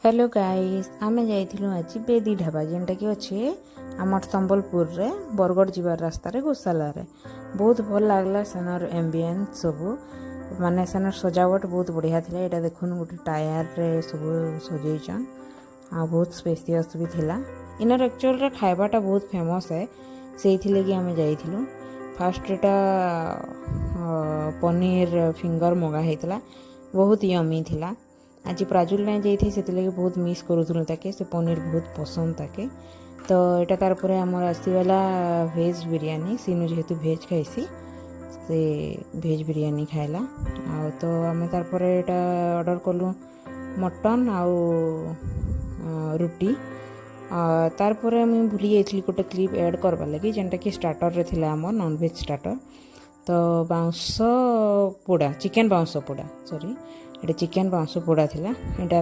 Hello guys आमे जाइथिलु आज बेदी ढाबा जेनटा कि अच्छे आमर संबलपुर रे बरगढ़ जीवार रास्ता रे गोशाला रे बहुत भल लागला सेनर एम्बियंस सबू माने सेनर सजावट बहुत बढ़िया थिला। एटा देखुन गोटे टायर रे सब सजेइछन आ बहुत स्पेसियस भी थिला। इनर एक्चुअल रे खाइबाटा बहुत फेमस है सेइथिले कि आमे जाइथिलु। फास्ट एटा पनीर फिंगर मगा हेतला बहुत यमी थिला। आज प्राजुल ना जाइए से बहुत मिस करूँ ताके से पनीर बहुत पसंद ताके तो यहाँ तार पर आमर आसीगला भेज बिरयानी सीनू जेहेतु भेज खाइसी से भेज बिरयानी खाइला आ तो आम तार पर यहाँ ऑर्डर कलु मटन आउ रुटी तार पर मुझे भूली जाइली गोटे क्लिप ऐड करवा लगी जेनटा कि स्टार्टर रे थिला आमर नॉनवेज स्टार्टर तो बाउंस पोड़ा चिकेन बाउंस पोड़ा सॉरी एटा चिकेन बाउंस पोड़ा थिला। एटा